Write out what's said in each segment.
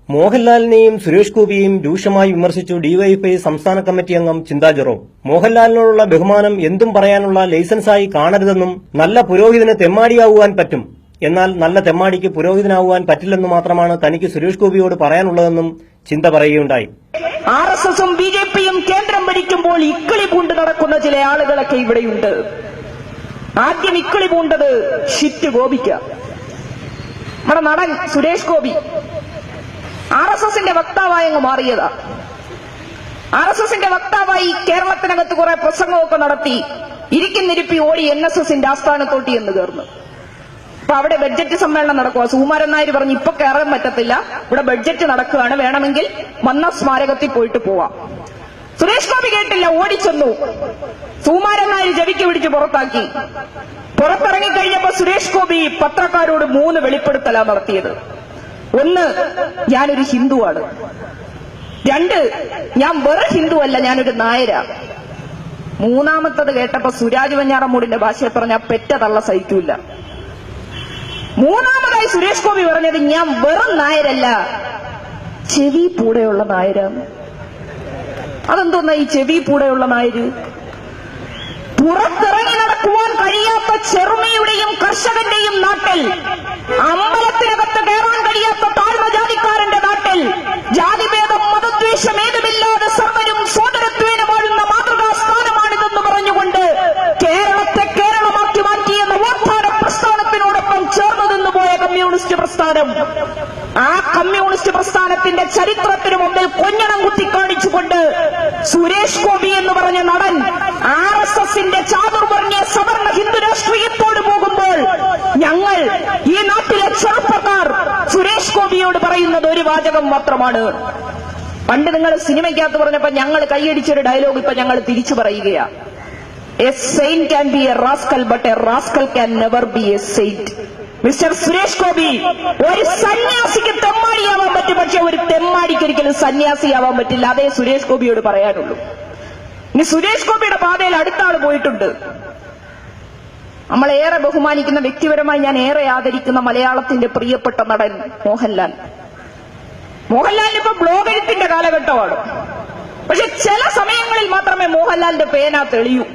മോഹൻലാലിനെയും സുരേഷ് ഗോപിയെയും രൂക്ഷമായി വിമർശിച്ചു ഡിവൈഎഫ്ഐ സംസ്ഥാന കമ്മിറ്റി അംഗം ചിന്താ ജെറോം. മോഹൻലാലിനോടുള്ള ബഹുമാനം എന്തും പറയാനുള്ള ലൈസൻസായി കാണരുതെന്നും നല്ല പുരോഹിതന് തെമ്മാടിയാവുവാൻ പറ്റും, എന്നാൽ നല്ല തെമ്മാടിക്ക് പുരോഹിതനാവുവാൻ പറ്റില്ലെന്ന് മാത്രമാണ് തനിക്ക് സുരേഷ് ഗോപിയോട് പറയാനുള്ളതെന്നും ചിന്ത പറയുകയുണ്ടായി. ആർഎസ്എസും ബിജെപിയും കേന്ദ്രം ഭരിക്കുമ്പോൾ ഇക്കിളി പൂണ്ട് നടക്കുന്ന ചില ആളുകളൊക്കെ ഇവിടെയുണ്ട്. ആദ്യം ഇക്കിളി പൂണ്ടത് ഷിറ്റ് ഗോപിക്ക. നമ്മുടെ നടൻ സുരേഷ് ഗോപി ആർഎസ്എസിന്റെ വക്താവായി അങ്ങ് മാറിയതാ. ആർഎസ്എസിന്റെ വക്താവായി കേരളത്തിനകത്ത് കുറെ പ്രസംഗമൊക്കെ നടത്തി ഇരിക്കുന്നിരിപ്പി ഓടി എൻഎസ്എസിന്റെ ആസ്ഥാനത്തോട്ടി എന്ന് കയറുന്നു. അപ്പൊ അവിടെ ബഡ്ജറ്റ് സമ്മേളനം നടക്കുക. സുകുമാരൻ നായർ പറഞ്ഞു ഇപ്പൊ കയറാൻ പറ്റത്തില്ല, ഇവിടെ ബഡ്ജറ്റ് നടക്കുകയാണ്, വേണമെങ്കിൽ മന്ന സ്മാരകത്തിൽ പോയിട്ട് പോവാം. സുരേഷ് ഗോപി കേട്ടില്ല, ഓടിച്ചെന്നു. സുകുമാരൻ നായർ ജവിക്ക് പിടിച്ച് പുറത്താക്കി. പുറത്തിറങ്ങിക്കഴിഞ്ഞപ്പോ സുരേഷ് ഗോപി പത്രക്കാരോട് 3 വെളിപ്പെടുത്തലാണ് നടത്തിയത്. 1, ഞാനൊരു ഹിന്ദുവാണ്. 2, ഞാൻ വെറും ഹിന്ദു അല്ല, ഞാനൊരു നായരാ. 3ാമത്തത് കേട്ടപ്പോ സുരാജ് വെഞ്ഞാറമൂടിന്റെ ഭാഷയെ പറഞ്ഞ പെറ്റ തള്ള സഹിക്കൂല. 3ാമതായി സുരേഷ് ഗോപി പറഞ്ഞത് ഞാൻ വെറും നായരല്ല, ചെവി പൂടെയുള്ള നായരാണ്. അതെന്തോന്നാ ഈ ചെവി പൂടെയുള്ള നായര്? പുറത്തിറങ്ങി നടക്കുവാൻ കഴിയാത്ത ചെറുമിയുടെയും കർഷകന്റെയും നാട്ടിൽ, അമ്പലത്തിനകത്ത് കയറാൻ കഴിയാത്ത താഴ്മജാതിക്കാരന്റെ നാട്ടിൽ, ജാതിഭേദം മതദ്വേഷം ഏതുമില്ലാതെ സർവരും സോദരത്വേന വാഴുന്ന മാതൃകാ സ്ഥാനമാണിതെന്ന് പറഞ്ഞുകൊണ്ട് കേരളത്തെ കേരളമാക്കി മാറ്റിയ നവോത്ഥാന പ്രസ്ഥാനത്തിനോടൊപ്പം ചേർന്നു പോയ കമ്മ്യൂണിസ്റ്റ് പ്രസ്ഥാനം, ആ കമ്മ്യൂണിസ്റ്റ് പ്രസ്ഥാനത്തിന്റെ ചരിത്രത്തിന് മുമ്പിൽ കൊഞ്ഞണം കുത്തിക്കാണിച്ചുകൊണ്ട് സുരേഷ് ഗോപി എന്ന് പറഞ്ഞ നടൻ ആർഎസ്എസിന്റെ ചാതുർവർണ്ണ സവർണ ഹിന്ദു രാഷ്ട്രീയത്തോട് പോകുമ്പോൾ ഞങ്ങൾ ഈ നാട്ടിലെ ചെറുപ്പക്കാർ സുരേഷ് ഗോപിയോട് പറയുന്നത് ഒരു വാചകം മാത്രമാണ്. പണ്ട് നിങ്ങൾ സിനിമയ്ക്കകത്ത് പറഞ്ഞപ്പോ ഞങ്ങൾ കൈയടിച്ചൊരു ഡയലോഗ് ഇപ്പൊ ഞങ്ങൾ തിരിച്ചു പറയുകയാ. A Saint can be A rascal, but A rascal can never be A Saint. Mister Suresh Gopi, ഒരു സന്യാസിക്ക് തെമ്മാടിയാവാൻ പറ്റും, പക്ഷെ ഒരു തെമ്മാടിക്ക് ഒരിക്കലും സന്യാസിയാവാൻ പറ്റില്ല. അതേ സുരേഷ് ഗോപിയോട് പറയാനുള്ളൂ. ഇനി സുരേഷ് ഗോപിയുടെ പാതയിൽ അടുത്ത ആള് പോയിട്ടുണ്ട്. നമ്മളേറെ ബഹുമാനിക്കുന്ന, വ്യക്തിപരമായി ഞാൻ ഏറെ ആദരിക്കുന്ന മലയാളത്തിന്റെ പ്രിയപ്പെട്ട നടൻ മോഹൻലാൽ. മോഹൻലാലിന് ഇപ്പൊ ബ്ലോഗ് എഴുത്തിന്റെ കാലഘട്ടമാണ്. പക്ഷെ ചില സമയങ്ങളിൽ മാത്രമേ മോഹൻലാലിന്റെ പേന തെളിയൂ.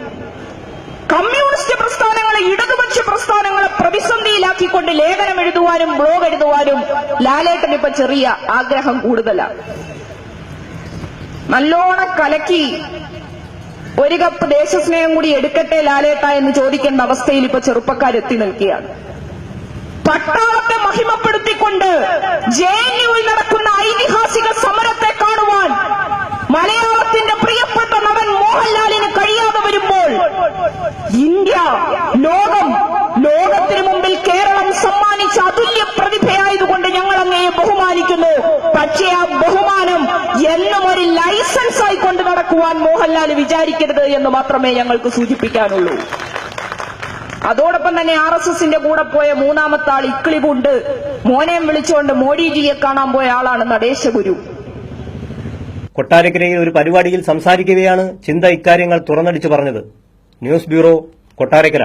കമ്മ്യൂണിസ്റ്റ് പ്രസ്ഥാനങ്ങളെ, ഇടതുപക്ഷ പ്രസ്ഥാനങ്ങളെ പ്രതിസന്ധിയിലാക്കിക്കൊണ്ട് ലേഖനം എഴുതുവാനും ബ്ലോഗ് എഴുതുവാനും ലാലേട്ടന് ഇപ്പൊ ചെറിയ ആഗ്രഹം കൂടുതലാണ്. നല്ലോണം കലക്കി ഒരു കപ്പ് ദേശസ്നേഹം കൂടി എടുക്കട്ടെ ലാലേട്ട എന്ന് ചോദിക്കേണ്ട അവസ്ഥയിൽ ഇപ്പൊ ചെറുപ്പക്കാരെത്തി നിൽക്കുകയാണ്. പട്ടാളത്തെ മഹിമപ്പെടുത്തിക്കൊണ്ട് ജെഎൻയുവിൽ നടക്കുന്ന ഐതിഹാസിക സമരത്തെ കാണുവാൻ മലയാളത്തിന്റെ പ്രിയപ്പെട്ട നടൻ മോഹൻലാലിന് കഴിയാതെ വരുമ്പോൾ ഇന്ത്യ, ലോകത്തിന് മുമ്പിൽ കേരളം സമ്മാനിച്ച അതുല്യ പ്രതിഭയായതുകൊണ്ട് ഞങ്ങൾ അങ്ങയെ ബഹുമാനിക്കുന്നു. പക്ഷേ ആ ബഹുമാനം എന്നും ഒരു ലൈസൻസ് ആയി കൊണ്ട് നടക്കുവാൻ മോഹൻലാൽ വിചാരിക്കരുത് എന്ന് മാത്രമേ ഞങ്ങൾക്ക് സൂചിപ്പിക്കാനുള്ളൂ. അതോടൊപ്പം തന്നെ ആർഎസ്എസിന്റെ കൂടെ പോയ 3ാമത്തെ ആൾ ഇക്കിളിപൂണ്ട് മോനെയും വിളിച്ചുകൊണ്ട് മോഡിജിയെ കാണാൻ പോയ ആളാണ് നടേശഗുരു. കൊട്ടാരക്കരയിൽ ഒരു പരിപാടിയിൽ സംസാരിക്കവെയാണ് ചിന്ത ഇക്കാര്യങ്ങൾ തുറന്നടിച്ചു പറഞ്ഞത്. News bureau, Kottarakkara.